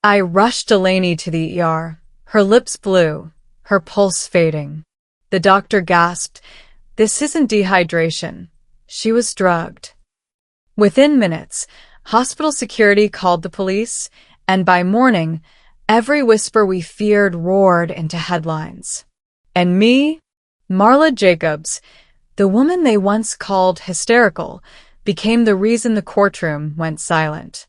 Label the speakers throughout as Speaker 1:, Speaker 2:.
Speaker 1: I rushed Delaney to the ER, her lips blue, her pulse fading. The doctor gasped, "This isn't dehydration. She was drugged." Within minutes, hospital security called the police, and by morning, every whisper we feared roared into headlines. And me, Marla Jacobs, the woman they once called hysterical, became the reason the courtroom went silent.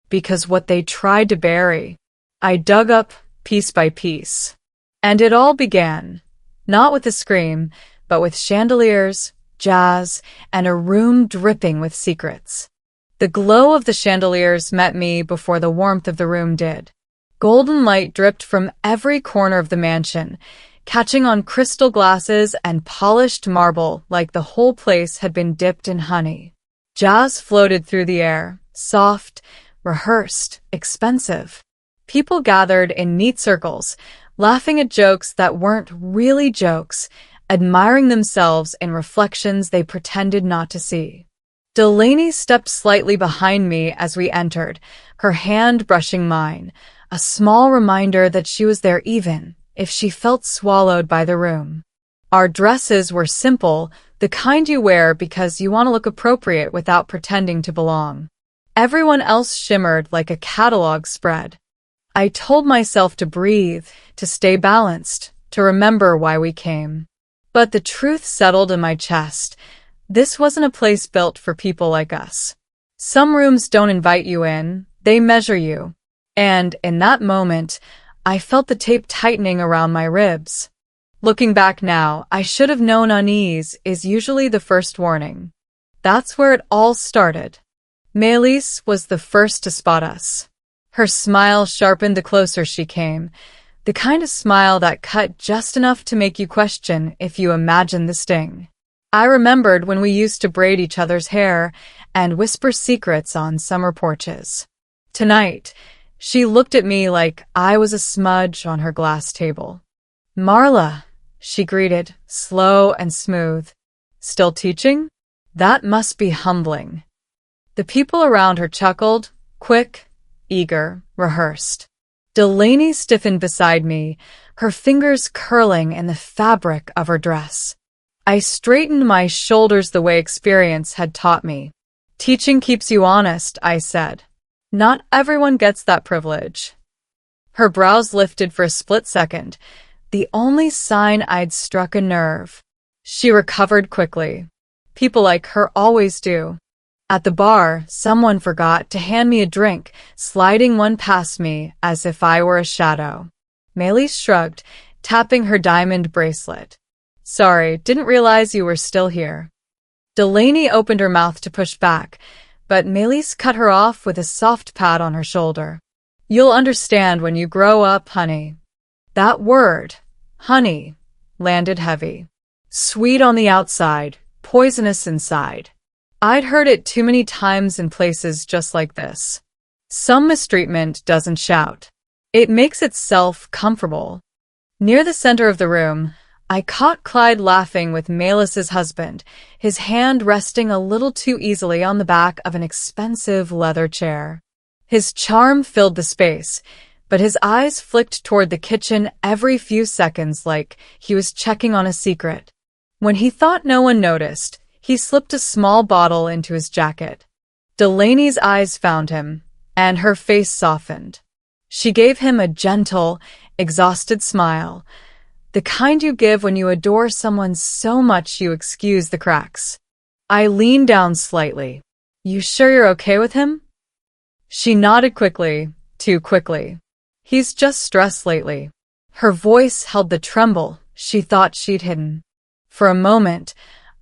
Speaker 1: Because what they tried to bury, I dug up piece by piece. And it all began, not with a scream, but with chandeliers, jazz, and a room dripping with secrets. The glow of the chandeliers met me before the warmth of the room did. Golden light dripped from every corner of the mansion, catching on crystal glasses and polished marble like the whole place had been dipped in honey. Jazz floated through the air, soft, rehearsed, expensive. People gathered in neat circles, laughing at jokes that weren't really jokes, admiring themselves in reflections they pretended not to see. Delaney stepped slightly behind me as we entered, her hand brushing mine, a small reminder that she was there even if she felt swallowed by the room. Our dresses were simple, the kind you wear because you want to look appropriate without pretending to belong. Everyone else shimmered like a catalog spread. I told myself to breathe, to stay balanced, to remember why we came. But the truth settled in my chest. This wasn't a place built for people like us. Some rooms don't invite you in, they measure you. And in that moment, I felt the tape tightening around my ribs. Looking back now, I should have known unease is usually the first warning. That's where it all started. Maëlys was the first to spot us. Her smile sharpened the closer she came, the kind of smile that cut just enough to make you question if you imagined the sting. I remembered when we used to braid each other's hair and whisper secrets on summer porches. Tonight, she looked at me like I was a smudge on her glass table. "Marla," she greeted, slow and smooth. "Still teaching? That must be humbling." The people around her chuckled, quick, eager, rehearsed. Delaney stiffened beside me, her fingers curling in the fabric of her dress. I straightened my shoulders the way experience had taught me. "Teaching keeps you honest," I said. "Not everyone gets that privilege." Her brows lifted for a split second, the only sign I'd struck a nerve. She recovered quickly. People like her always do. At the bar, someone forgot to hand me a drink, sliding one past me as if I were a shadow. Maëlys shrugged, tapping her diamond bracelet. "Sorry, didn't realize you were still here." Delaney opened her mouth to push back, but Maëlys cut her off with a soft pat on her shoulder. "You'll understand when you grow up, honey." That word, honey, landed heavy. Sweet on the outside, poisonous inside. I'd heard it too many times in places just like this. Some mistreatment doesn't shout. It makes itself comfortable. Near the center of the room, I caught Clyde laughing with Maëlys's husband, his hand resting a little too easily on the back of an expensive leather chair. His charm filled the space, but his eyes flicked toward the kitchen every few seconds like he was checking on a secret. When he thought no one noticed, he slipped a small bottle into his jacket. Delaney's eyes found him, and her face softened. She gave him a gentle, exhausted smile, the kind you give when you adore someone so much you excuse the cracks. I leaned down slightly. "You sure you're okay with him?" She nodded quickly, too quickly. "He's just stressed lately." Her voice held the tremble she thought she'd hidden. For a moment,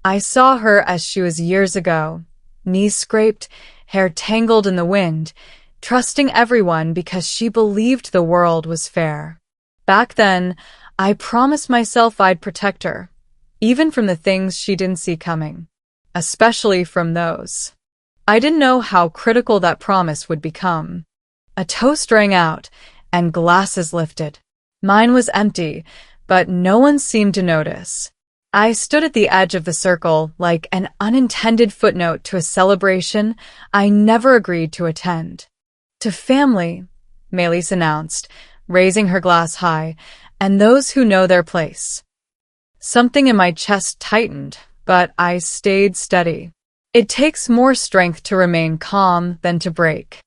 Speaker 1: I saw her as she was years ago, knees scraped, hair tangled in the wind, trusting everyone because she believed the world was fair. Back then, I promised myself I'd protect her, even from the things she didn't see coming, especially from those. I didn't know how critical that promise would become. A toast rang out, and glasses lifted. Mine was empty, but no one seemed to notice. I stood at the edge of the circle like an unintended footnote to a celebration I never agreed to attend. To family, Maylise announced, raising her glass high, and those who know their place. Something in my chest tightened, but I stayed steady. It takes more strength to remain calm than to break.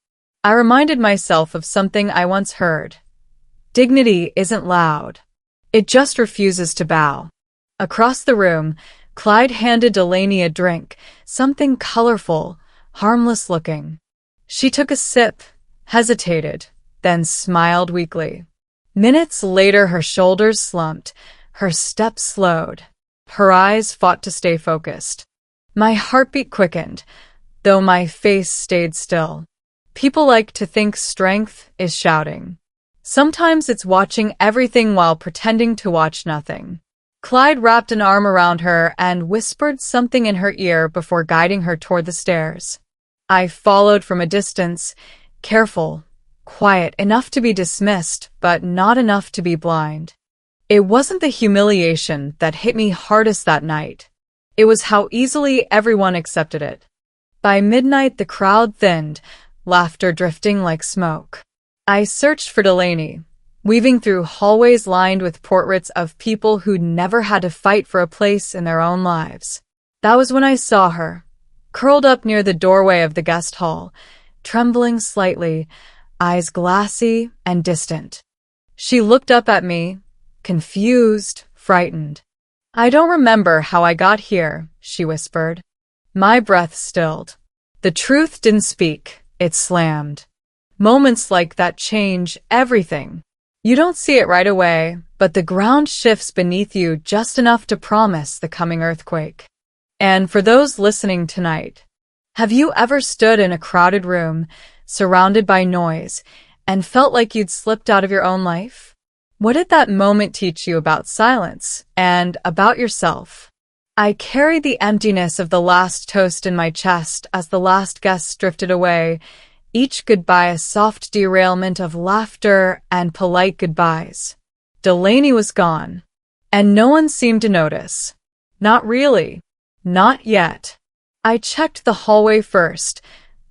Speaker 1: I reminded myself of something I once heard. Dignity isn't loud. It just refuses to bow. Across the room, Clyde handed Delaney a drink, something colorful, harmless-looking. She took a sip, hesitated, then smiled weakly. Minutes later, her shoulders slumped, her steps slowed. Her eyes fought to stay focused. My heartbeat quickened, though my face stayed still. People like to think strength is shouting. Sometimes it's watching everything while pretending to watch nothing. Clyde wrapped an arm around her and whispered something in her ear before guiding her toward the stairs. I followed from a distance, careful, quiet, enough to be dismissed, but not enough to be blind. It wasn't the humiliation that hit me hardest that night. It was how easily everyone accepted it. By midnight, the crowd thinned, laughter drifting like smoke. I searched for Delaney, weaving through hallways lined with portraits of people who'd never had to fight for a place in their own lives. That was when I saw her, curled up near the doorway of the guest hall, trembling slightly, eyes glassy and distant. She looked up at me, confused, frightened. "I don't remember how I got here," she whispered. My breath stilled. The truth didn't speak, it slammed. Moments like that change everything. You don't see it right away, but the ground shifts beneath you just enough to promise the coming earthquake. And for those listening tonight, have you ever stood in a crowded room, surrounded by noise, and felt like you'd slipped out of your own life? What did that moment teach you about silence and about yourself? I carried the emptiness of the last toast in my chest as the last guests drifted away, each goodbye a soft derailment of laughter and polite goodbyes. Delaney was gone, and no one seemed to notice. Not really. Not yet. I checked the hallway first,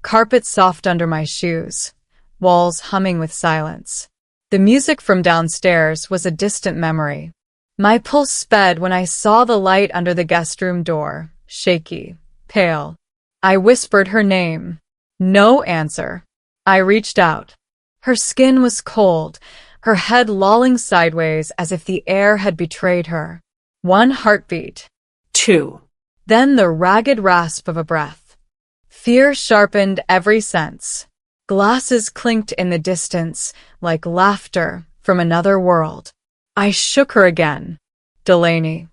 Speaker 1: carpet soft under my shoes, walls humming with silence. The music from downstairs was a distant memory. My pulse sped when I saw the light under the guest room door, shaky, pale. I whispered her name. No answer. I reached out. Her skin was cold, her head lolling sideways as if the air had betrayed her. 1 heartbeat.
Speaker 2: 2.
Speaker 1: Then the ragged rasp of a breath. Fear sharpened every sense. Glasses clinked in the distance, like laughter from another world. I shook her again. Delaney.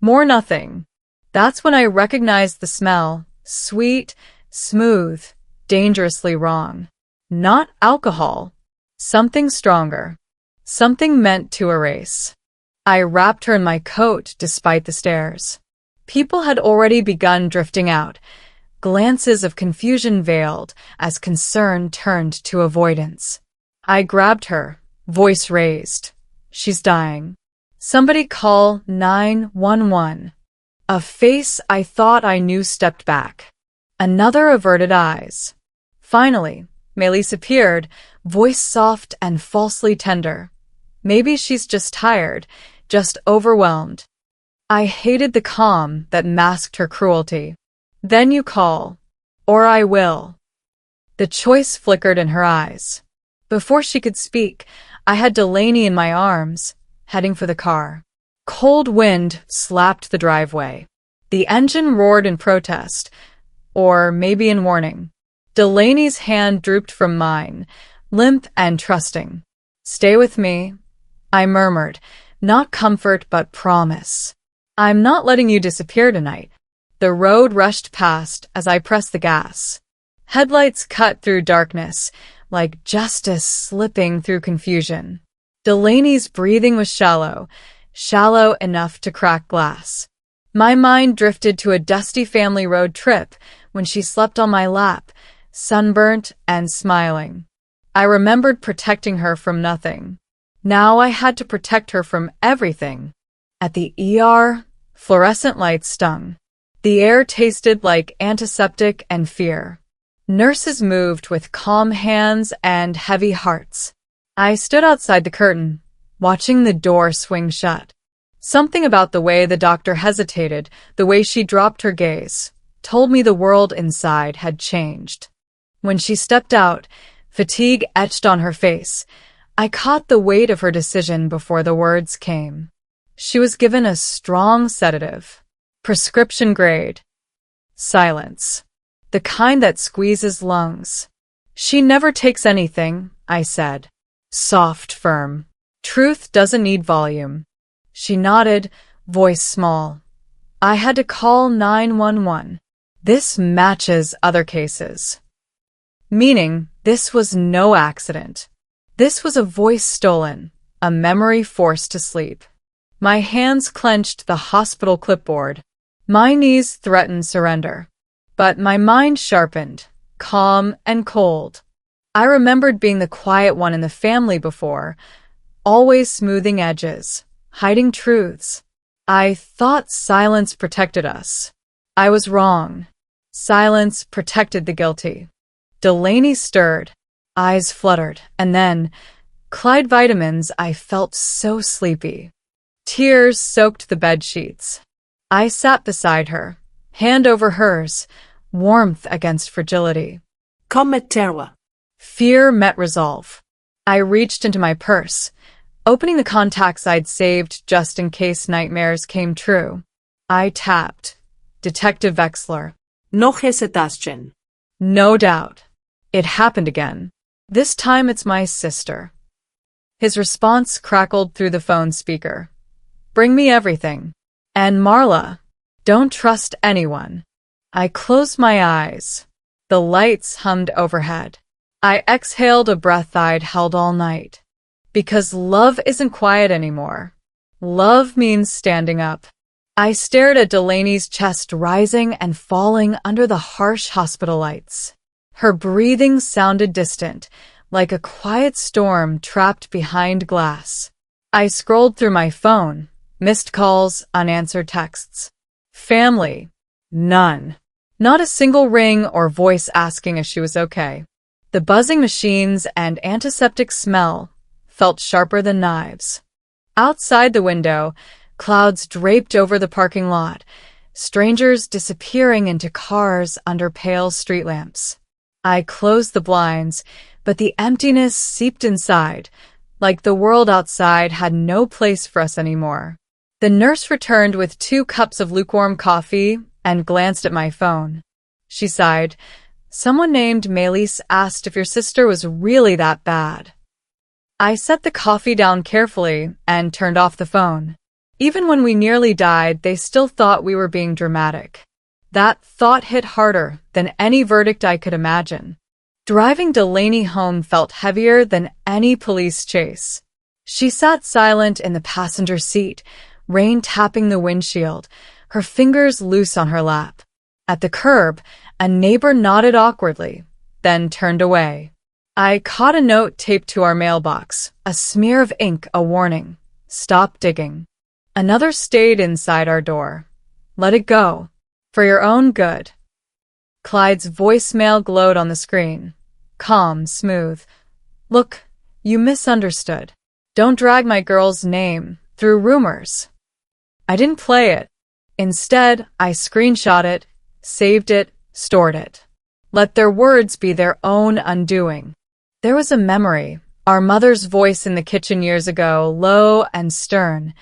Speaker 1: More nothing. That's when I recognized the smell, sweet, smooth, dangerously wrong. Not alcohol. Something stronger. Something meant to erase. I wrapped her in my coat despite the stares. People had already begun drifting out. Glances of confusion veiled as concern turned to avoidance. I grabbed her, voice raised. She's dying. Somebody call 911. A face I thought I knew stepped back. Another averted eyes. Finally, Maylise appeared, voice soft and falsely tender. Maybe she's just tired, just overwhelmed. I hated the calm that masked her cruelty. Then you call, or I will. The choice flickered in her eyes. Before she could speak, I had Delaney in my arms, heading for the car. Cold wind slapped the driveway. The engine roared in protest, or maybe in warning. Delaney's hand drooped from mine, limp and trusting. Stay with me, I murmured, not comfort but promise. I'm not letting you disappear tonight. The road rushed past as I pressed the gas. Headlights cut through darkness, like justice slipping through confusion. Delaney's breathing was shallow, shallow enough to crack glass. My mind drifted to a dusty family road trip when she slept on my lap, sunburnt and smiling. I remembered protecting her from nothing. Now I had to protect her from everything. At the ER, fluorescent lights stung. The air tasted like antiseptic and fear. Nurses moved with calm hands and heavy hearts. I stood outside the curtain, watching the door swing shut. Something about the way the doctor hesitated, the way she dropped her gaze, told me the world inside had changed. When she stepped out, fatigue etched on her face. I caught the weight of her decision before the words came. She was given a strong sedative. Prescription grade. Silence. The kind that squeezes lungs. She never takes anything, I said. Soft, firm. Truth doesn't need volume. She nodded, voice small. I had to call 911. This matches other cases. Meaning, this was no accident. This was a voice stolen, a memory forced to sleep. My hands clenched the hospital clipboard. My knees threatened surrender. But my mind sharpened, calm and cold. I remembered being the quiet one in the family before, always smoothing edges, hiding truths. I thought silence protected us. I was wrong. Silence protected the guilty. Delaney stirred, eyes fluttered, and then, Clyde vitamins, I felt so sleepy. Tears soaked the bed sheets. I sat beside her, hand over hers, warmth against fragility.
Speaker 2: Kom met terwa.
Speaker 1: Fear met resolve. I reached into my purse, opening the contacts I'd saved just in case nightmares came true. I tapped. Detective Wexler.
Speaker 2: Nog eens het tasje.
Speaker 1: No doubt. It happened again. This time it's my sister. His response crackled through the phone speaker. Bring me everything. And Marla, don't trust anyone. I closed my eyes. The lights hummed overhead. I exhaled a breath I'd held all night. Because love isn't quiet anymore. Love means standing up. I stared at Delaney's chest rising and falling under the harsh hospital lights. Her breathing sounded distant, like a quiet storm trapped behind glass. I scrolled through my phone, missed calls, unanswered texts. Family. None. Not a single ring or voice asking if she was okay. The buzzing machines and antiseptic smell felt sharper than knives. Outside the window, clouds draped over the parking lot, strangers disappearing into cars under pale street lamps. I closed the blinds, but the emptiness seeped inside, like the world outside had no place for us anymore. The nurse returned with 2 cups of lukewarm coffee and glanced at my phone. She sighed. Someone named Melis asked if your sister was really that bad. I set the coffee down carefully and turned off the phone. Even when we nearly died, they still thought we were being dramatic. That thought hit harder than any verdict I could imagine. Driving Delaney home felt heavier than any police chase. She sat silent in the passenger seat, rain tapping the windshield, her fingers loose on her lap. At the curb, a neighbor nodded awkwardly, then turned away. I caught a note taped to our mailbox, a smear of ink, a warning. Stop digging. Another stayed inside our door. Let it go. For your own good. Clyde's voicemail glowed on the screen. Calm, smooth. Look, you misunderstood. Don't drag my girl's name through rumors. I didn't play it. Instead, I screenshot it, saved it, stored it. Let their words be their own undoing. There was a memory, our mother's voice in the kitchen years ago, low and stern.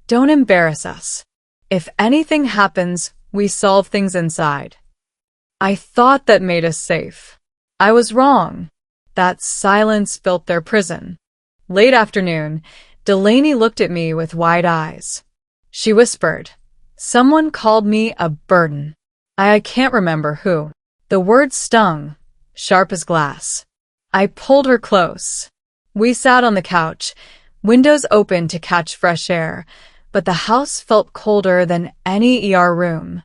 Speaker 1: Don't embarrass us. If anything happens, we solve things inside. I thought that made us safe. I was wrong. That silence built their prison. Late afternoon, Delaney looked at me with wide eyes. She whispered, "Someone called me a burden." I can't remember who. The word stung, sharp as glass. I pulled her close. We sat on the couch, windows open to catch fresh air, but the house felt colder than any ER room.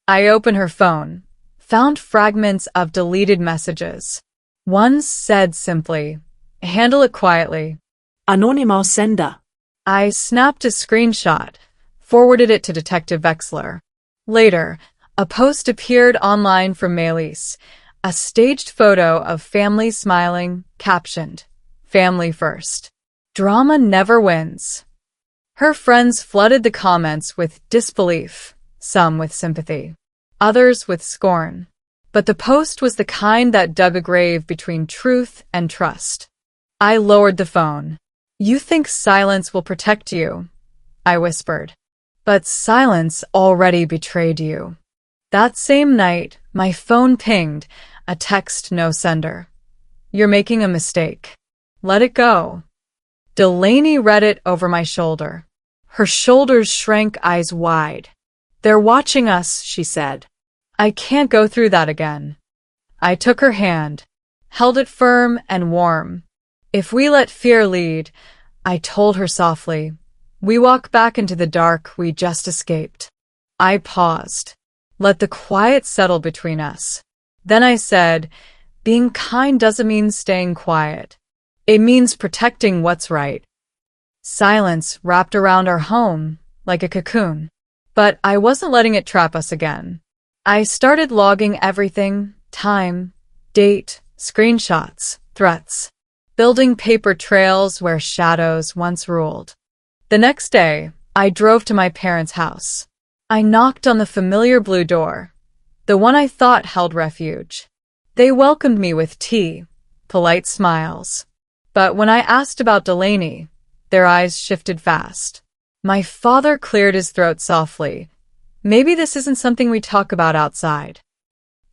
Speaker 1: I opened her phone, found fragments of deleted messages. One said simply, "Handle it quietly."
Speaker 2: Anonymous sender.
Speaker 1: I snapped a screenshot, forwarded it to Detective Wexler. Later, a post appeared online from Melis. A staged photo of family smiling, captioned, "Family first." Drama never wins. Her friends flooded the comments with disbelief, some with sympathy, others with scorn. But the post was the kind that dug a grave between truth and trust. I lowered the phone. "You think silence will protect you," I whispered. "But silence already betrayed you." That same night, my phone pinged, a text no sender. "You're making a mistake. Let it go." Delaney read it over my shoulder. Her shoulders shrank, eyes wide. "They're watching us," she said. "I can't go through that again." I took her hand, held it firm and warm. "If we let fear lead," I told her softly, "we walk back into the dark we just escaped." I paused. Let the quiet settle between us. Then I said, "Being kind doesn't mean staying quiet. It means protecting what's right." Silence wrapped around our home like a cocoon. But I wasn't letting it trap us again. I started logging everything: time, date, screenshots, threats, building paper trails where shadows once ruled. The next day, I drove to my parents' house. I knocked on the familiar blue door, the one I thought held refuge. They welcomed me with tea, polite smiles. But when I asked about Delaney, their eyes shifted fast. My father cleared his throat softly. "Maybe this isn't something we talk about outside."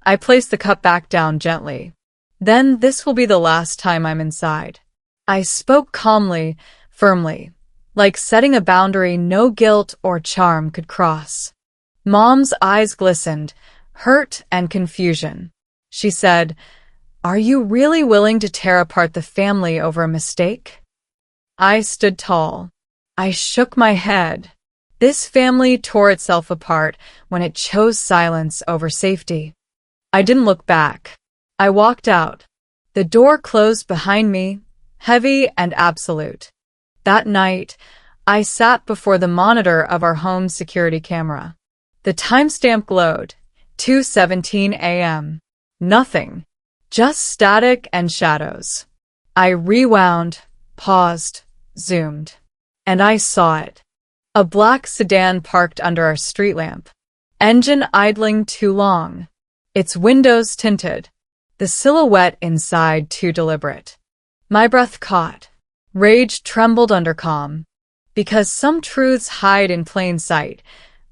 Speaker 1: I placed the cup back down gently. "Then this will be the last time I'm inside." I spoke calmly, firmly, like setting a boundary no guilt or charm could cross. Mom's eyes glistened, hurt and confusion. She said, "Are you really willing to tear apart the family over a mistake?" I stood tall. I shook my head. This family tore itself apart when it chose silence over safety. I didn't look back. I walked out. The door closed behind me, heavy and absolute. That night, I sat before the monitor of our home security camera. The timestamp glowed, 2:17 a.m. Nothing, just static and shadows. I rewound, paused, zoomed, and I saw it. A black sedan parked under our street lamp. Engine idling too long. Its windows tinted. The silhouette inside too deliberate. My breath caught. Rage trembled under calm. Because some truths hide in plain sight,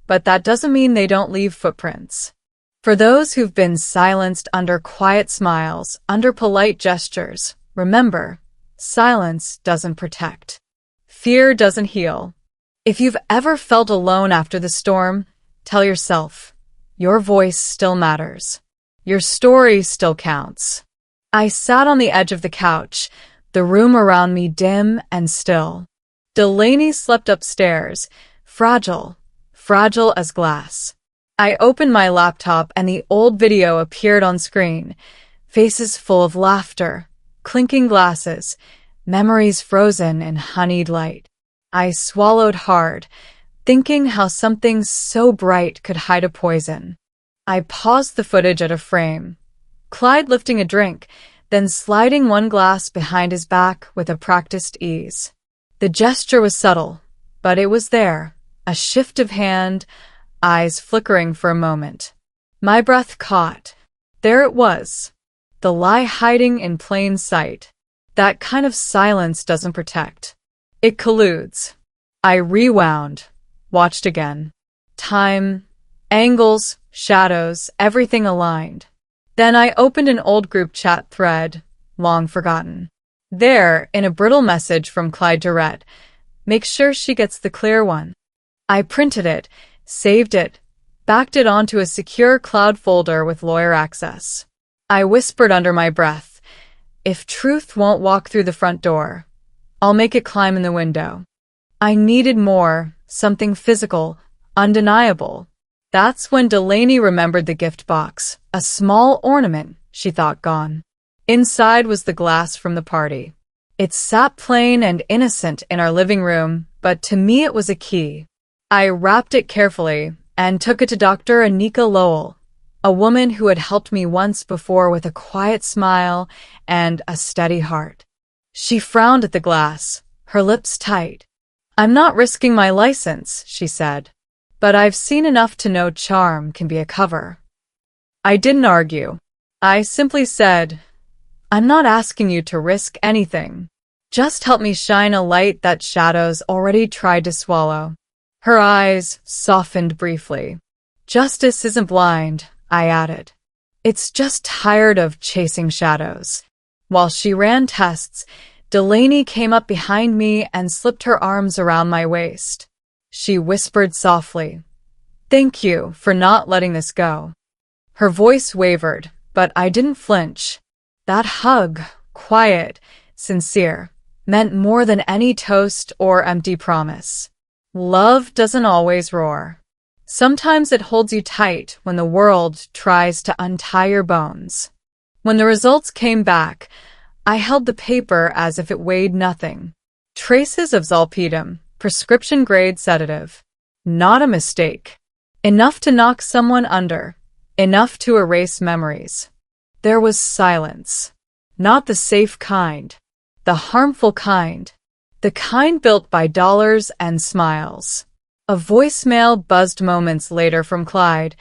Speaker 1: but that doesn't mean they don't leave footprints. For those who've been silenced under quiet smiles, under polite gestures, remember, silence doesn't protect. Fear doesn't heal. If you've ever felt alone after the storm, tell yourself, your voice still matters. Your story still counts. I sat on the edge of the couch, the room around me dim and still. Delaney slept upstairs, fragile as glass. I opened my laptop and the old video appeared on screen. Faces full of laughter, clinking glasses, memories frozen in honeyed light. I swallowed hard, thinking how something so bright could hide a poison. I paused the footage at a frame. Clyde lifting a drink, then sliding one glass behind his back with a practiced ease. The gesture was subtle, but it was there, a shift of hand, eyes flickering for a moment. My breath caught. There it was, the lie hiding in plain sight. That kind of silence doesn't protect. It colludes. I rewound, watched again. Time, angles, shadows, everything aligned. Then I opened an old group chat thread, long forgotten. There, in a brittle message from Clyde to Rhett, make sure she gets the clear one. I printed it, saved it, backed it onto a secure cloud folder with lawyer access. I whispered under my breath, if truth won't walk through the front door, I'll make it climb in the window. I needed more, something physical, undeniable. That's when Delaney remembered the gift box, a small ornament she thought gone. Inside was the glass from the party. It sat plain and innocent in our living room, but to me it was a key. I wrapped it carefully and took it to Dr. Anika Lowell, a woman who had helped me once before with a quiet smile and a steady heart. She frowned at the glass, her lips tight. "I'm not risking my license," she said, "but I've seen enough to know charm can be a cover." I didn't argue. I simply said, "I'm not asking you to risk anything. Just help me shine a light that shadows already tried to swallow." Her eyes softened briefly. "Justice isn't blind," I added. "It's just tired of chasing shadows." While she ran tests, Delaney came up behind me and slipped her arms around my waist. She whispered softly, "Thank you for not letting this go." Her voice wavered, but I didn't flinch. That hug, quiet, sincere, meant more than any toast or empty promise. Love doesn't always roar. Sometimes it holds you tight when the world tries to untie your bones. When the results came back, I held the paper as if it weighed nothing. Traces of zolpidem, prescription-grade sedative. Not a mistake. Enough to knock someone under. Enough to erase memories. There was silence. Not the safe kind. The harmful kind. The kind built by dollars and smiles. A voicemail buzzed moments later from Clyde,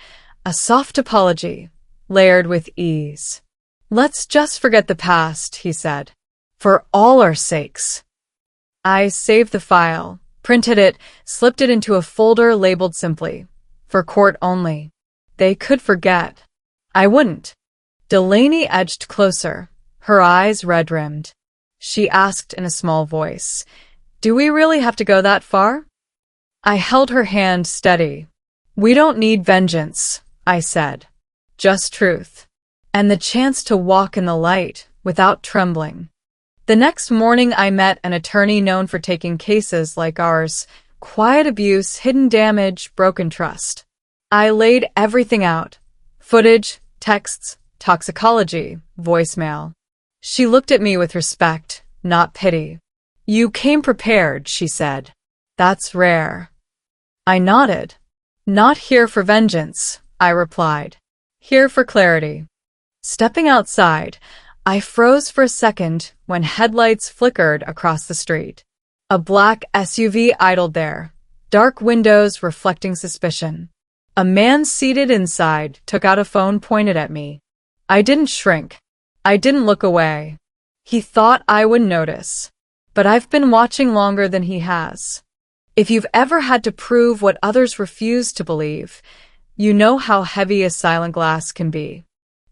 Speaker 1: a soft apology, layered with ease. "Let's just forget the past," he said. "For all our sakes." I saved the file, printed it, slipped it into a folder labeled simply, "For court only." They could forget. I wouldn't. Delaney edged closer, her eyes red-rimmed. She asked in a small voice, "Do we really have to go that far?" I held her hand steady. "We don't need vengeance," I said. "Just truth. And the chance to walk in the light without trembling." The next morning I met an attorney known for taking cases like ours: quiet abuse, hidden damage, broken trust. I laid everything out: footage, texts, toxicology, voicemail. She looked at me with respect, not pity. "You came prepared," she said. "That's rare." I nodded. "Not here for vengeance," I replied. "Here for clarity." Stepping outside, I froze for a second when headlights flickered across the street. A black SUV idled there, dark windows reflecting suspicion. A man seated inside took out a phone pointed at me. I didn't shrink. I didn't look away. He thought I would notice. But I've been watching longer than he has. If you've ever had to prove what others refuse to believe, you know how heavy a silent glass can be.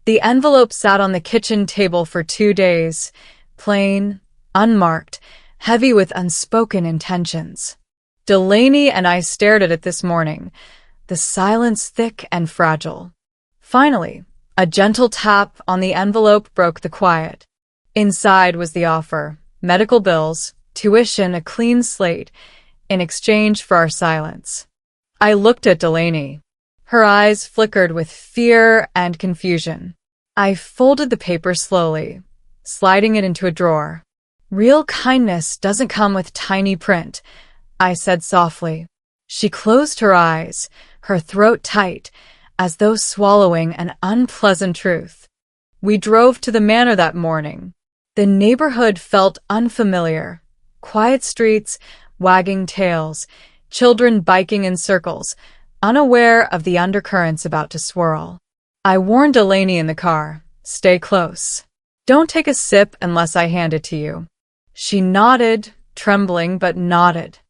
Speaker 1: The envelope sat on the kitchen table for 2 days, plain, unmarked, heavy with unspoken intentions. Delaney and I stared at it this morning, the silence thick and fragile. Finally, a gentle tap on the envelope broke the quiet. Inside was the offer: medical bills, tuition, a clean slate, in exchange for our silence. I looked at Delaney. Her eyes flickered with fear and confusion. I folded the paper slowly, sliding it into a drawer. "Real kindness doesn't come with tiny print," I said softly. She closed her eyes, her throat tight, as though swallowing an unpleasant truth. We drove to the manor that morning. The neighborhood felt unfamiliar. Quiet streets, wagging tails, children biking in circles, unaware of the undercurrents about to swirl. I warned Delaney in the car, "Stay close. Don't take a sip unless I hand it to you." She nodded, trembling but nodded.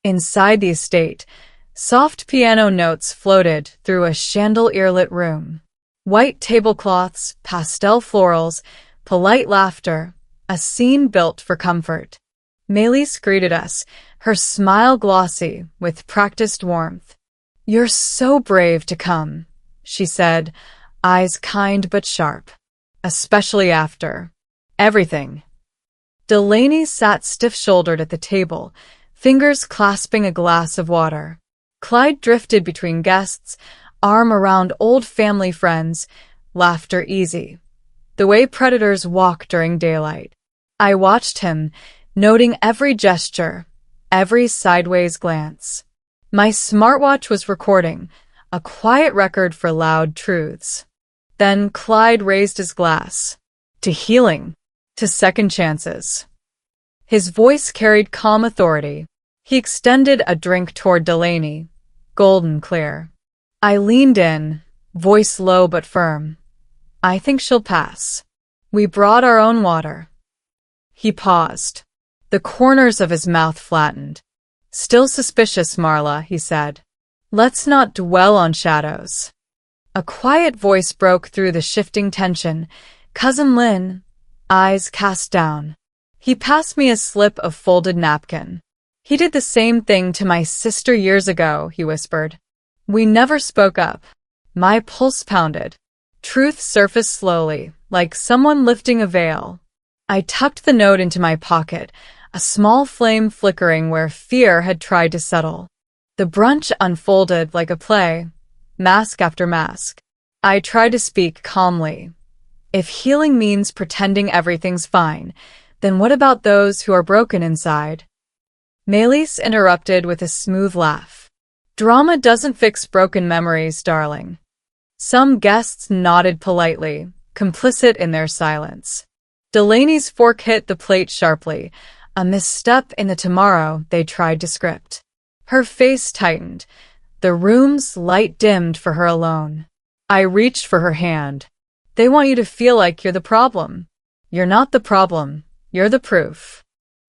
Speaker 1: Inside the estate, soft piano notes floated through a chandelier-lit room. White tablecloths, pastel florals, polite laughter, a scene built for comfort. Melis greeted us, her smile glossy with practiced warmth. "You're so brave to come," she said, eyes kind but sharp. "Especially after everything." Delaney sat stiff-shouldered at the table, fingers clasping a glass of water. Clyde drifted between guests, arm around old family friends, laughter easy, the way predators walk during daylight. I watched him, noting every gesture, every sideways glance. My smartwatch was recording, a quiet record for loud truths. Then Clyde raised his glass. To healing. To second chances. His voice carried calm authority. He extended a drink toward Delaney, golden clear. I leaned in, voice low but firm. I think she'll pass. We brought our own water. He paused. The corners of his mouth flattened. Still suspicious, Marla, he said. Let's not dwell on shadows. A quiet voice broke through the shifting tension. Cousin Lynn, eyes cast down. He passed me a slip of folded napkin. He did the same thing to my sister years ago, he whispered. We never spoke up. My pulse pounded. Truth surfaced slowly, like someone lifting a veil. I tucked the note into my pocket, a small flame flickering where fear had tried to settle. The brunch unfolded like a play, mask after mask. I tried to speak calmly. If healing means pretending everything's fine, then what about those who are broken inside? Melis interrupted with a smooth laugh. Drama doesn't fix broken memories, darling. Some guests nodded politely, complicit in their silence. Delaney's fork hit the plate sharply, a misstep in the tomorrow they tried to script. Her face tightened. The room's light dimmed for her alone. I reached for her hand. They want you to feel like you're the problem. You're not the problem. You're the proof.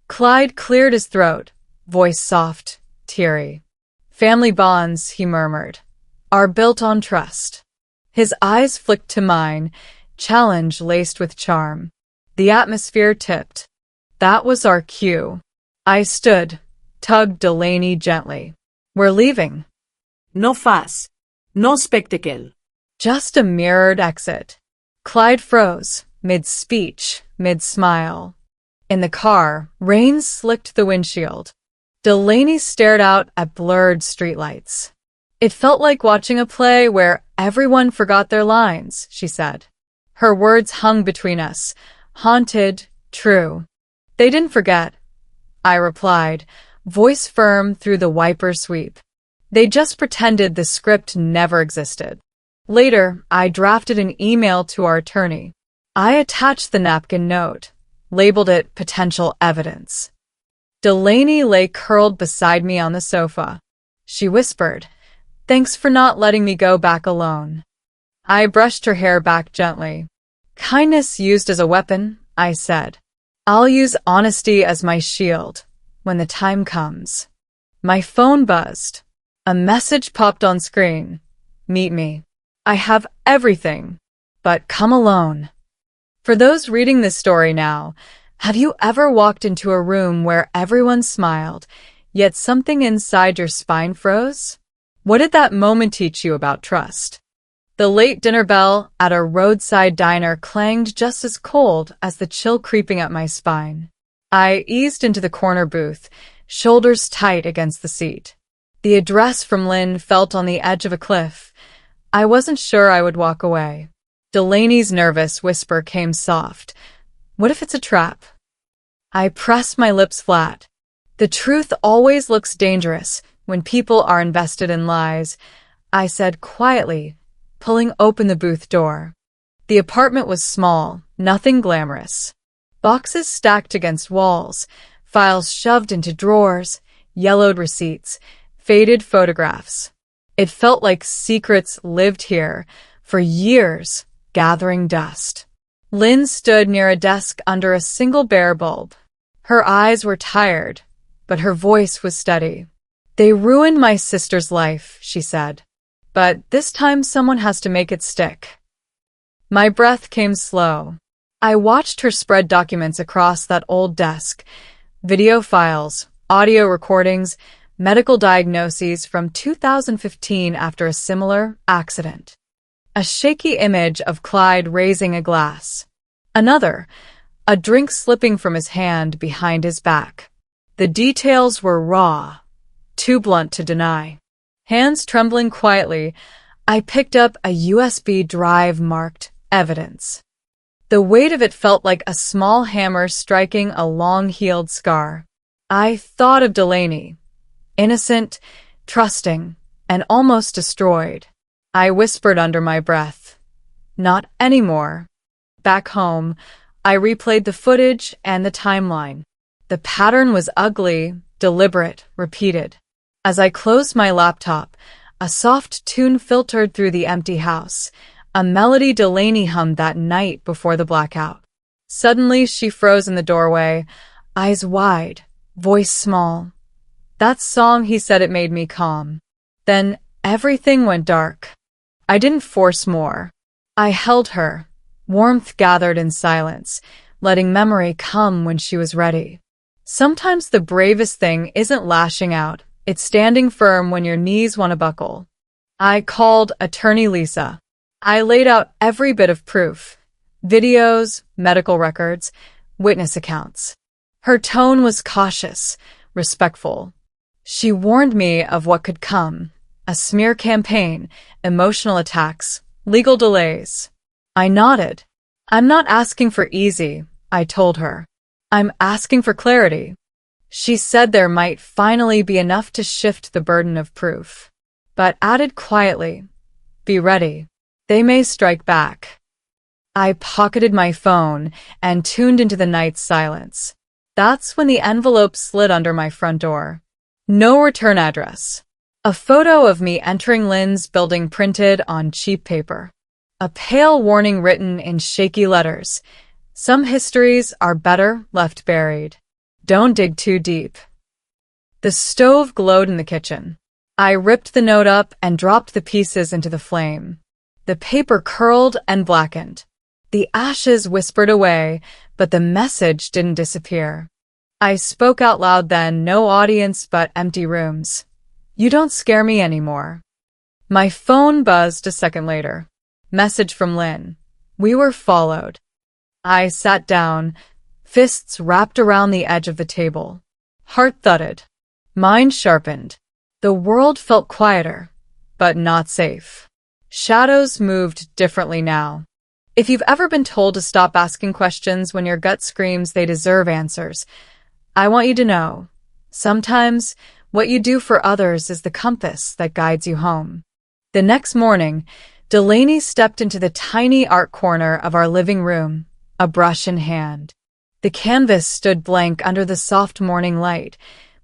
Speaker 1: Clyde cleared his throat, voice soft, teary. Family bonds, he murmured, are built on trust. His eyes flicked to mine, challenge laced with charm. The atmosphere tipped. That was our cue. I stood, tugged Delaney gently. We're leaving.
Speaker 2: No fuss. No spectacle.
Speaker 1: Just a mirrored exit. Clyde froze, mid-speech, mid-smile. In the car, rain slicked the windshield. Delaney stared out at blurred streetlights. It felt like watching a play where everyone forgot their lines, she said. Her words hung between us, haunted, true. They didn't forget, I replied, voice firm through the wiper sweep. They just pretended the script never existed. Later, I drafted an email to our attorney. I attached the napkin note, labeled it potential evidence. Delaney lay curled beside me on the sofa. She whispered, "Thanks for not letting me go back alone." I brushed her hair back gently. "Kindness used as a weapon," I said. "I'll use honesty as my shield, when the time comes." My phone buzzed. A message popped on screen. "Meet me. I have everything, but come alone." For those reading this story now, have you ever walked into a room where everyone smiled, yet something inside your spine froze? What did that moment teach you about trust? The late dinner bell at a roadside diner clanged just as cold as the chill creeping up my spine. I eased into the corner booth, shoulders tight against the seat. The address from Lynn felt on the edge of a cliff. I wasn't sure I would walk away. Delaney's nervous whisper came soft. "What if it's a trap?" I pressed my lips flat. The truth always looks dangerous when people are invested in lies, I said quietly, pulling open the booth door. The apartment was small, nothing glamorous. Boxes stacked against walls, files shoved into drawers, yellowed receipts, faded photographs. It felt like secrets lived here for years, gathering dust. Lynn stood near a desk under a single bare bulb. Her eyes were tired, but her voice was steady. "They ruined my sister's life," she said. "But this time someone has to make it stick." My breath came slow. I watched her spread documents across that old desk. Video files, audio recordings, medical diagnoses from 2015 after a similar accident. A shaky image of Clyde raising a glass. Another, a drink slipping from his hand behind his back. The details were raw, too blunt to deny. Hands trembling quietly, I picked up a USB drive marked evidence. The weight of it felt like a small hammer striking a long-healed scar. I thought of Delaney, innocent, trusting, and almost destroyed. I whispered under my breath, Not anymore. Back home, I replayed the footage and the timeline. The pattern was ugly, deliberate, repeated. As I closed my laptop, a soft tune filtered through the empty house, a melody Delaney hummed that night before the blackout. Suddenly, she froze in the doorway, eyes wide, voice small. That song, he said, it made me calm. Then everything went dark. I didn't force more. I held her. Warmth gathered in silence, letting memory come when she was ready. Sometimes the bravest thing isn't lashing out. It's standing firm when your knees want to buckle. I called Attorney Lisa. I laid out every bit of proof. Videos, medical records, witness accounts. Her tone was cautious, respectful. She warned me of what could come. A smear campaign, emotional attacks, legal delays. I nodded. I'm not asking for easy, I told her. I'm asking for clarity. She said there might finally be enough to shift the burden of proof, but added quietly, be ready. They may strike back. I pocketed my phone and tuned into the night's silence. That's when the envelope slid under my front door. No return address. A photo of me entering Lynn's building printed on cheap paper. A pale warning written in shaky letters. Some histories are better left buried. Don't dig too deep. The stove glowed in the kitchen. I ripped the note up and dropped the pieces into the flame. The paper curled and blackened. The ashes whispered away, but the message didn't disappear. I spoke out loud then, no audience but empty rooms. You don't scare me anymore. My phone buzzed a second later. Message from Lynn. We were followed. I sat down, fists wrapped around the edge of the table. Heart thudded. Mind sharpened. The world felt quieter, but not safe. Shadows moved differently now. If you've ever been told to stop asking questions when your gut screams they deserve answers, I want you to know, sometimes what you do for others is the compass that guides you home. The next morning, Delaney stepped into the tiny art corner of our living room, a brush in hand. The canvas stood blank under the soft morning light,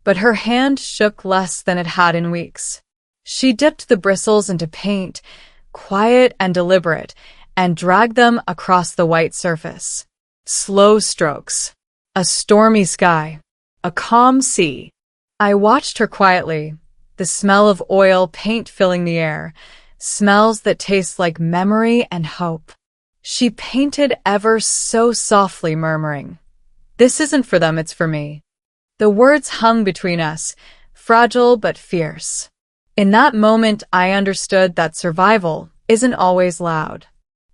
Speaker 1: but her hand shook less than it had in weeks. She dipped the bristles into paint, quiet and deliberate, and dragged them across the white surface. Slow strokes. A stormy sky. A calm sea. I watched her quietly, the smell of oil paint filling the air, smells that taste like memory and hope. She painted ever so softly, murmuring, "This isn't for them, it's for me." The words hung between us, fragile but fierce. In that moment, I understood that survival isn't always loud.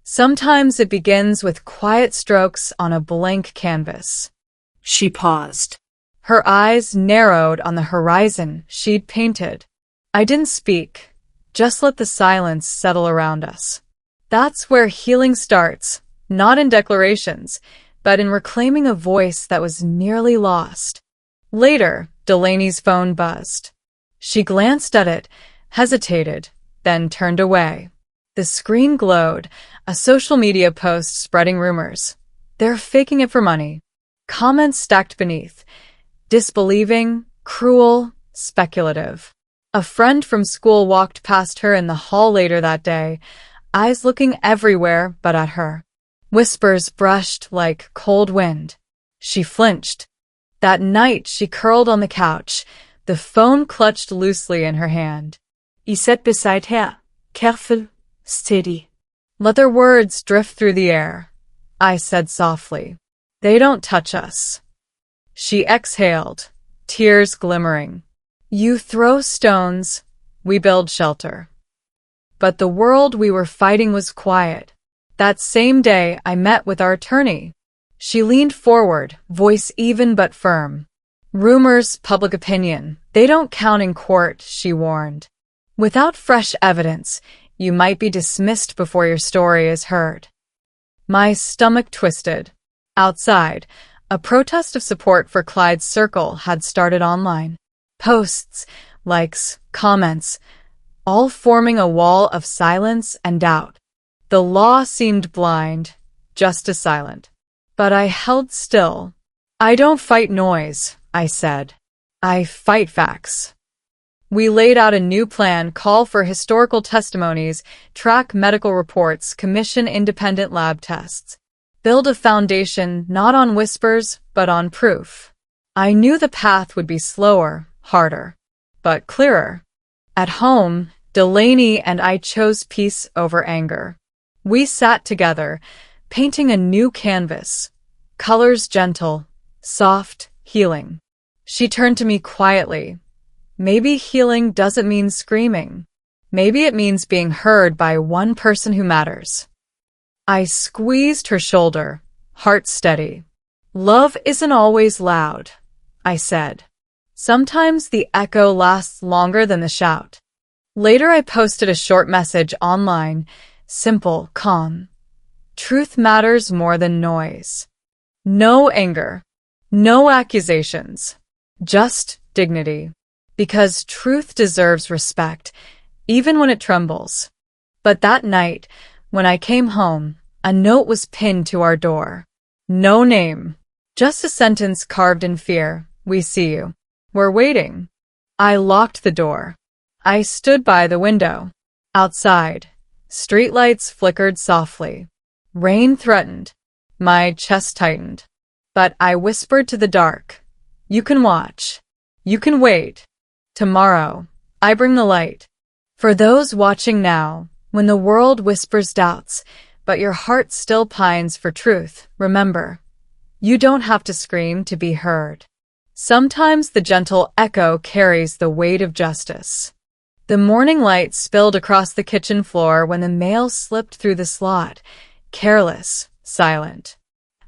Speaker 1: Sometimes it begins with quiet strokes on a blank canvas.
Speaker 2: She paused.
Speaker 1: Her eyes narrowed on the horizon she'd painted. I didn't speak, just let the silence settle around us. That's where healing starts, not in declarations, but in reclaiming a voice that was nearly lost. Later, Delaney's phone buzzed. She glanced at it, hesitated, then turned away. The screen glowed, a social media post spreading rumors. They're faking it for money. Comments stacked beneath. Disbelieving, cruel, speculative. A friend from school walked past her in the hall later that day, eyes looking everywhere but at her. Whispers brushed like cold wind. She flinched. That night she curled on the couch, the phone clutched loosely in her hand.
Speaker 2: He sat beside her, careful, steady.
Speaker 1: Let their words drift through the air, I said softly. They don't touch us. She exhaled, tears glimmering. You throw stones, we build shelter. But the world we were fighting was quiet. That same day, I met with our attorney. She leaned forward, voice even but firm. Rumors, public opinion, they don't count in court, she warned. Without fresh evidence, you might be dismissed before your story is heard. My stomach twisted. Outside, a protest of support for Clyde's circle had started online. Posts, likes, comments, all forming a wall of silence and doubt. The law seemed blind, justice silent. But I held still. I don't fight noise, I said. I fight facts. We laid out a new plan, call for historical testimonies, track medical reports, commission independent lab tests. Build a foundation not on whispers, but on proof. I knew the path would be slower, harder, but clearer. At home, Delaney and I chose peace over anger. We sat together, painting a new canvas. Colors gentle, soft, healing. She turned to me quietly. Maybe healing doesn't mean screaming. Maybe it means being heard by one person who matters. I squeezed her shoulder, heart steady. Love isn't always loud, I said. Sometimes the echo lasts longer than the shout. Later I posted a short message online, simple, calm. Truth matters more than noise. No anger, no accusations, just dignity. Because truth deserves respect, even when it trembles. But that night, when I came home, a note was pinned to our door. No name, just a sentence carved in fear. We see you. We're waiting. I locked the door. I stood by the window. Outside, streetlights flickered softly. Rain threatened. My chest tightened. But I whispered to the dark, "You can watch. You can wait. Tomorrow, I bring the light." For those watching now, when the world whispers doubts, but your heart still pines for truth, remember, you don't have to scream to be heard. Sometimes the gentle echo carries the weight of justice. The morning light spilled across the kitchen floor when the mail slipped through the slot, careless, silent.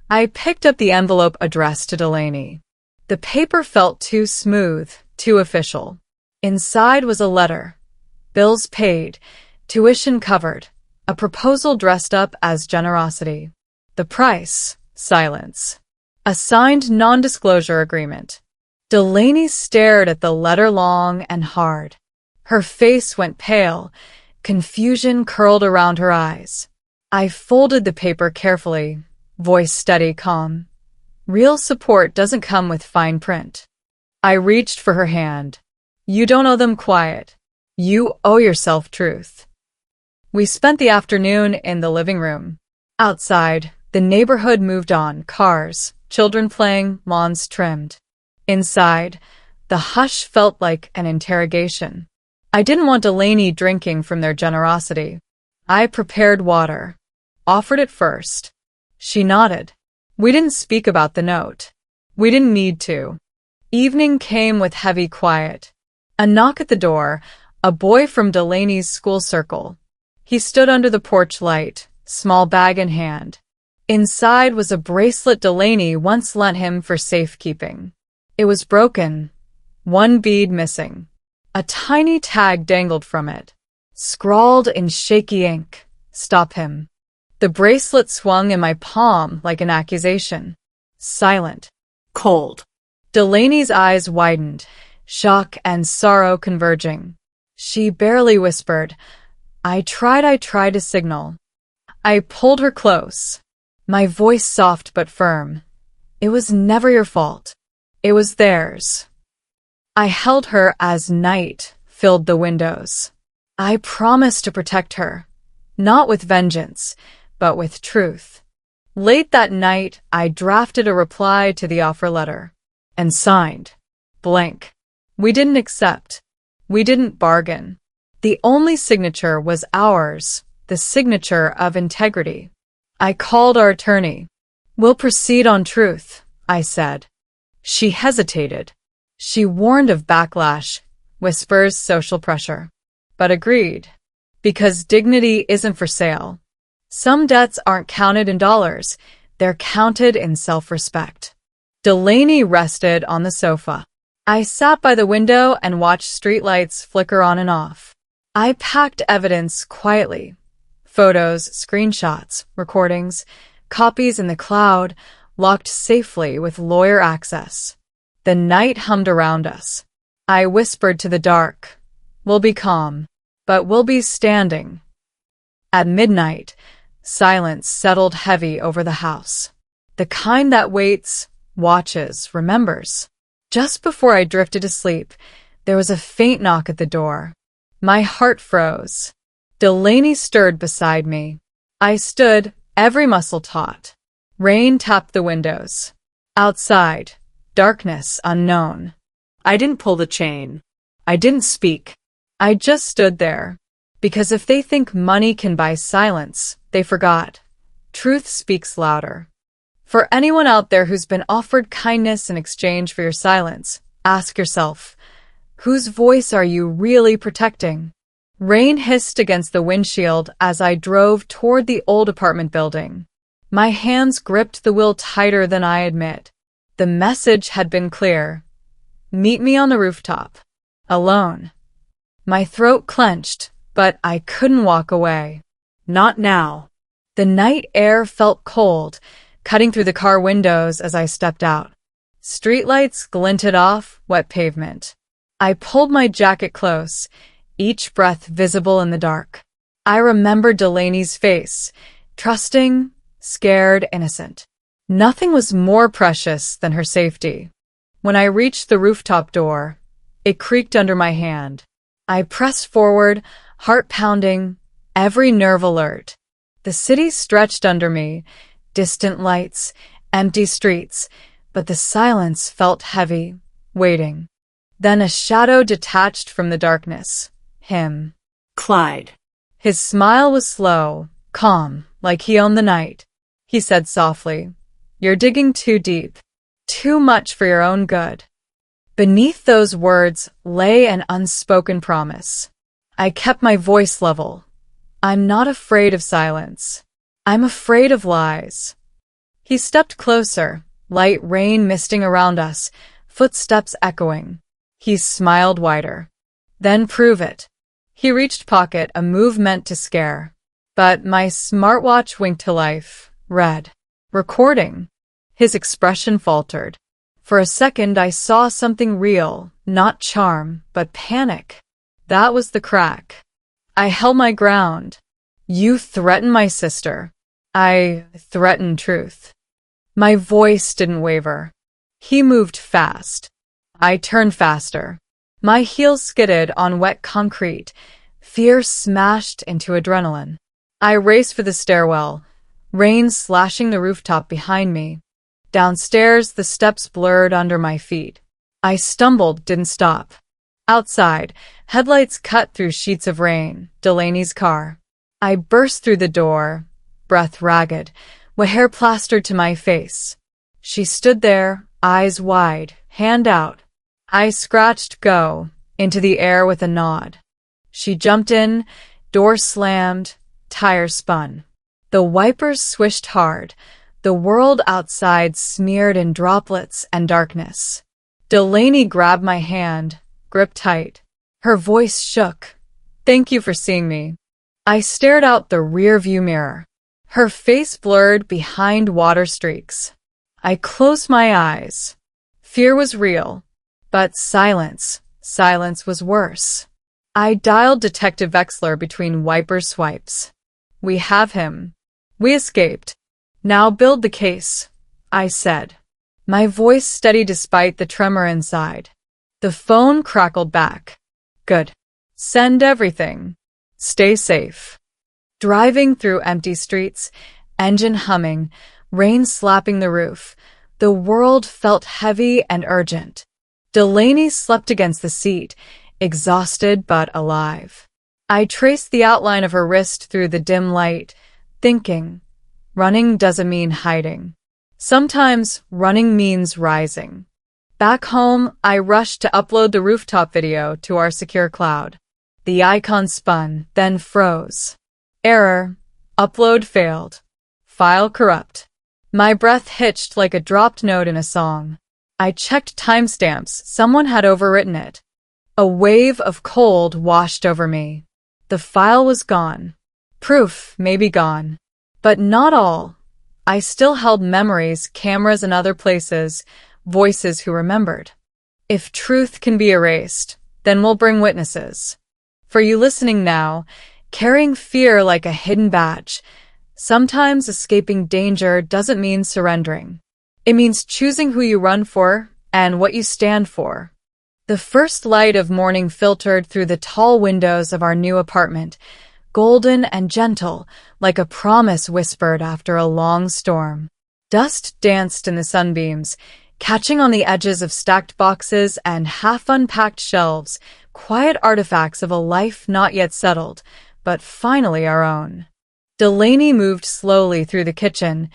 Speaker 1: I picked up the envelope addressed to Delaney. The paper felt too smooth, too official. Inside was a letter. Bills paid, tuition covered, a proposal dressed up as generosity. The price, silence. A signed non-disclosure agreement. Delaney stared at the letter long and hard. Her face went pale, confusion curled around her eyes. I folded the paper carefully, voice steady, calm. Real support doesn't come with fine print. I reached for her hand. You don't owe them quiet. You owe yourself truth. We spent the afternoon in the living room. Outside, the neighborhood moved on, cars, children playing, lawns trimmed. Inside, the hush felt like an interrogation. I didn't want Delaney drinking from their generosity. I prepared water. Offered it first. She nodded. We didn't speak about the note. We didn't need to. Evening came with heavy quiet. A knock at the door, a boy from Delaney's school circle. He stood under the porch light, small bag in hand. Inside was a bracelet Delaney once lent him for safekeeping. It was broken, one bead missing. A tiny tag dangled from it. Scrawled in shaky ink, "Stop him." The bracelet swung in my palm like an accusation. Silent.
Speaker 2: Cold.
Speaker 1: Delaney's eyes widened, shock and sorrow converging. She barely whispered. I tried to signal. I pulled her close, my voice soft but firm. It was never your fault. It was theirs. I held her as night filled the windows. I promised to protect her, not with vengeance, but with truth. Late that night, I drafted a reply to the offer letter and signed, blank. We didn't accept. We didn't bargain. The only signature was ours, the signature of integrity. I called our attorney. We'll proceed on truth, I said. She hesitated. She warned of backlash, whispers, social pressure, but agreed. Because dignity isn't for sale. Some debts aren't counted in dollars, they're counted in self-respect. Delaney rested on the sofa. I sat by the window and watched streetlights flicker on and off. I packed evidence quietly. Photos, screenshots, recordings, copies in the cloud, locked safely with lawyer access. The night hummed around us. I whispered to the dark, "We'll be calm, but we'll be standing." At midnight, silence settled heavy over the house. The kind that waits, watches, remembers. Just before I drifted asleep, there was a faint knock at the door. My heart froze. Delaney stirred beside me. I stood, every muscle taut. Rain tapped the windows. Outside, darkness unknown. I didn't pull the chain. I didn't speak. I just stood there. Because if they think money can buy silence, they forgot. Truth speaks louder. For anyone out there who's been offered kindness in exchange for your silence, ask yourself, whose voice are you really protecting? Rain hissed against the windshield as I drove toward the old apartment building. My hands gripped the wheel tighter than I admit. The message had been clear. Meet me on the rooftop. Alone. My throat clenched, but I couldn't walk away. Not now. The night air felt cold, cutting through the car windows as I stepped out. Streetlights glinted off wet pavement. I pulled my jacket close, each breath visible in the dark. I remembered Delaney's face, trusting, scared, innocent. Nothing was more precious than her safety. When I reached the rooftop door, it creaked under my hand. I pressed forward, heart pounding, every nerve alert. The city stretched under me, distant lights, empty streets, but the silence felt heavy, waiting. Then a shadow detached from the darkness. Him.
Speaker 2: Clyde.
Speaker 1: His smile was slow, calm, like he owned the night. He said softly, "You're digging too deep. Too much for your own good." Beneath those words lay an unspoken promise. I kept my voice level. I'm not afraid of silence. I'm afraid of lies. He stepped closer, light rain misting around us, footsteps echoing. He smiled wider. Then prove it. He reached pocket, a move meant to scare. But my smartwatch winked to life, read. Recording. His expression faltered. For a second I saw something real, not charm, but panic. That was the crack. I held my ground. You threatened my sister. I threatened truth. My voice didn't waver. He moved fast. I turned faster. My heels skidded on wet concrete. Fear smashed into adrenaline. I raced for the stairwell, rain slashing the rooftop behind me. Downstairs, the steps blurred under my feet. I stumbled, didn't stop. Outside, headlights cut through sheets of rain, Delaney's car. I burst through the door, breath ragged, with hair plastered to my face. She stood there, eyes wide, hand out. I scratched go into the air with a nod. She jumped in, door slammed, tires spun. The wipers swished hard, the world outside smeared in droplets and darkness. Delaney grabbed my hand, gripped tight. Her voice shook. Thank you for seeing me. I stared out the rearview mirror. Her face blurred behind water streaks. I closed my eyes. Fear was real, but silence was worse. I dialed Detective Wexler between wiper swipes. We have him. We escaped. Now build the case, I said. My voice steady despite the tremor inside. The phone crackled back. Good. Send everything. Stay safe. Driving through empty streets, engine humming, rain slapping the roof, the world felt heavy and urgent. Delaney slept against the seat, exhausted but alive. I traced the outline of her wrist through the dim light, thinking, running doesn't mean hiding. Sometimes running means rising. Back home, I rushed to upload the rooftop video to our secure cloud. The icon spun, then froze. Error. Upload failed. File corrupt. My breath hitched like a dropped note in a song. I checked timestamps. Someone had overwritten it. A wave of cold washed over me. The file was gone. Proof may be gone. But not all. I still held memories, cameras in other places, voices who remembered. If truth can be erased, then we'll bring witnesses. For you listening now, carrying fear like a hidden badge. Sometimes escaping danger doesn't mean surrendering. It means choosing who you run for and what you stand for. The first light of morning filtered through the tall windows of our new apartment, golden and gentle, like a promise whispered after a long storm. Dust danced in the sunbeams, catching on the edges of stacked boxes and half-unpacked shelves, quiet artifacts of a life not yet settled, but finally our own. Delaney moved slowly through the kitchen,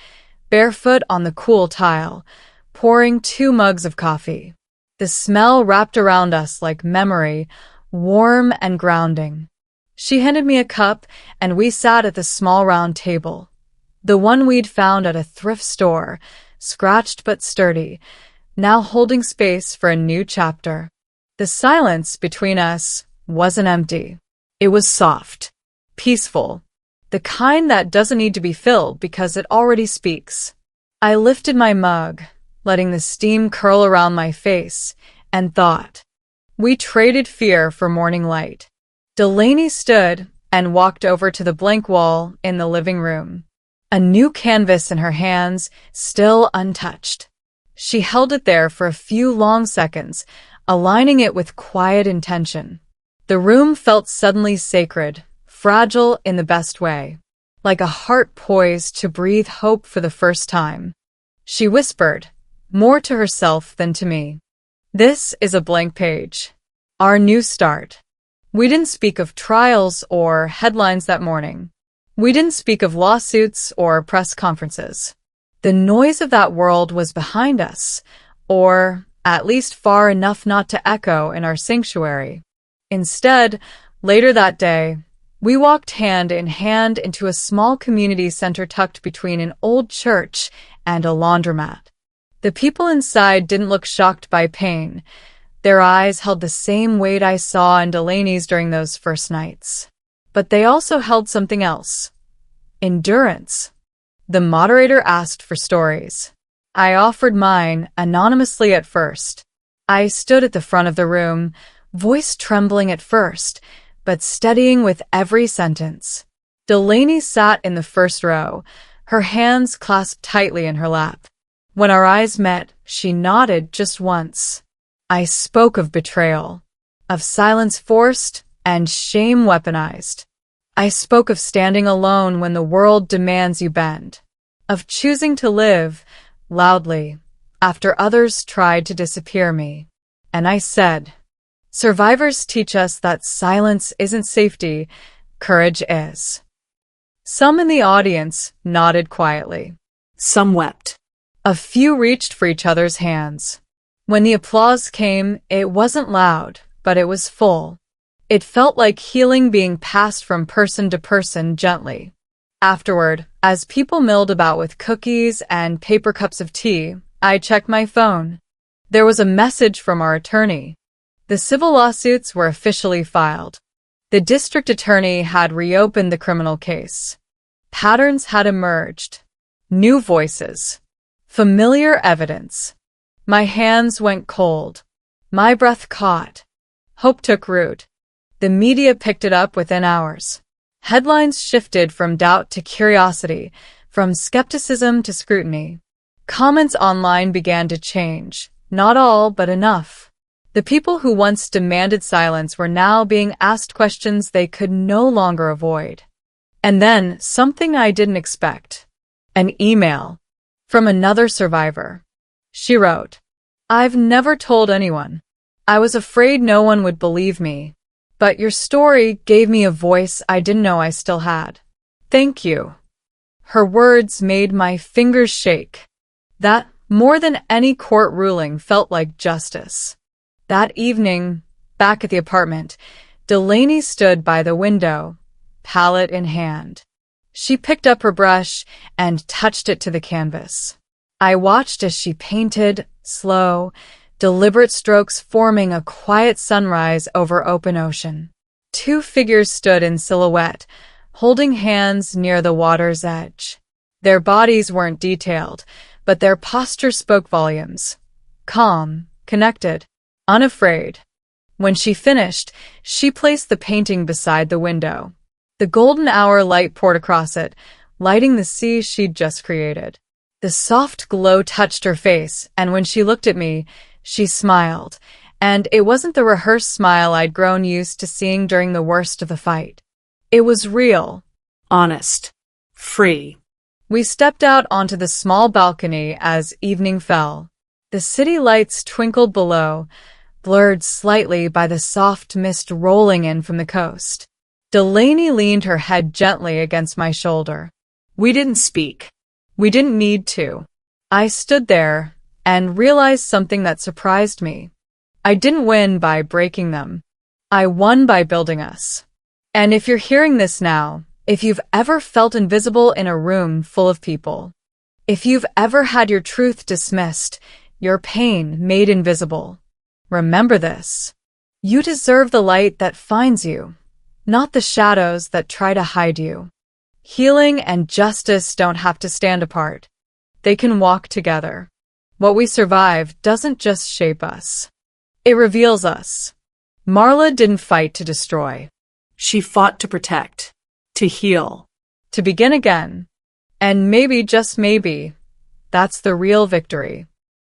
Speaker 1: barefoot on the cool tile, pouring 2 mugs of coffee. The smell wrapped around us like memory, warm and grounding. She handed me a cup, and we sat at the small round table. The one we'd found at a thrift store, scratched but sturdy, now holding space for a new chapter. The silence between us wasn't empty. It was soft, peaceful, the kind that doesn't need to be filled because it already speaks. I lifted my mug, letting the steam curl around my face, and thought. We traded fear for morning light. Delaney stood and walked over to the blank wall in the living room. A new canvas in her hands, still untouched. She held it there for a few long seconds, aligning it with quiet intention. The room felt suddenly sacred, fragile in the best way, like a heart poised to breathe hope for the first time. She whispered, more to herself than to me. This is a blank page. Our new start. We didn't speak of trials or headlines that morning. We didn't speak of lawsuits or press conferences. The noise of that world was behind us, or at least far enough not to echo in our sanctuary. Instead, later that day, we walked hand in hand into a small community center tucked between an old church and a laundromat. The people inside didn't look shocked by pain. Their eyes held the same weight I saw in Delaney's during those first nights. But they also held something else. Endurance. The moderator asked for stories. I offered mine, anonymously at first. I stood at the front of the room, voice trembling at first, but steadying with every sentence. Delaney sat in the first row, her hands clasped tightly in her lap. When our eyes met, she nodded just once. I spoke of betrayal, of silence forced and shame weaponized. I spoke of standing alone when the world demands you bend, of choosing to live, loudly, after others tried to disappear me. And I said, survivors teach us that silence isn't safety, courage is. Some in the audience nodded quietly.
Speaker 2: Some wept.
Speaker 1: A few reached for each other's hands. When the applause came, it wasn't loud, but it was full. It felt like healing being passed from person to person gently. Afterward, as people milled about with cookies and paper cups of tea, I checked my phone. There was a message from our attorney. The civil lawsuits were officially filed. The district attorney had reopened the criminal case. Patterns had emerged. New voices. Familiar evidence. My hands went cold. My breath caught. Hope took root. The media picked it up within hours. Headlines shifted from doubt to curiosity, from skepticism to scrutiny. Comments online began to change. Not all, but enough. The people who once demanded silence were now being asked questions they could no longer avoid. And then, something I didn't expect. An email. From another survivor. She wrote, I've never told anyone. I was afraid no one would believe me. But your story gave me a voice I didn't know I still had. Thank you. Her words made my fingers shake. That, more than any court ruling, felt like justice. That evening, back at the apartment, Delaney stood by the window, palette in hand. She picked up her brush and touched it to the canvas. I watched as she painted, slow, deliberate strokes forming a quiet sunrise over open ocean. 2 figures stood in silhouette, holding hands near the water's edge. Their bodies weren't detailed, but their posture spoke volumes. Calm, connected, unafraid. When she finished, she placed the painting beside the window. The golden hour light poured across it, lighting the sea she'd just created. The soft glow touched her face, and when she looked at me, she smiled. And it wasn't the rehearsed smile I'd grown used to seeing during the worst of the fight. It was real.
Speaker 2: Honest. Free.
Speaker 1: We stepped out onto the small balcony as evening fell. The city lights twinkled below, blurred slightly by the soft mist rolling in from the coast. Delaney leaned her head gently against my shoulder.
Speaker 2: We didn't speak.
Speaker 1: We didn't need to. I stood there and realized something that surprised me. I didn't win by breaking them. I won by building us. And if you're hearing this now, if you've ever felt invisible in a room full of people, if you've ever had your truth dismissed, your pain made invisible, remember this. You deserve the light that finds you, not the shadows that try to hide you. Healing and justice don't have to stand apart. They can walk together. What we survive doesn't just shape us. It reveals us. Marla didn't fight to destroy.
Speaker 2: She fought to protect, to heal,
Speaker 1: to begin again. And maybe, just maybe, that's the real victory.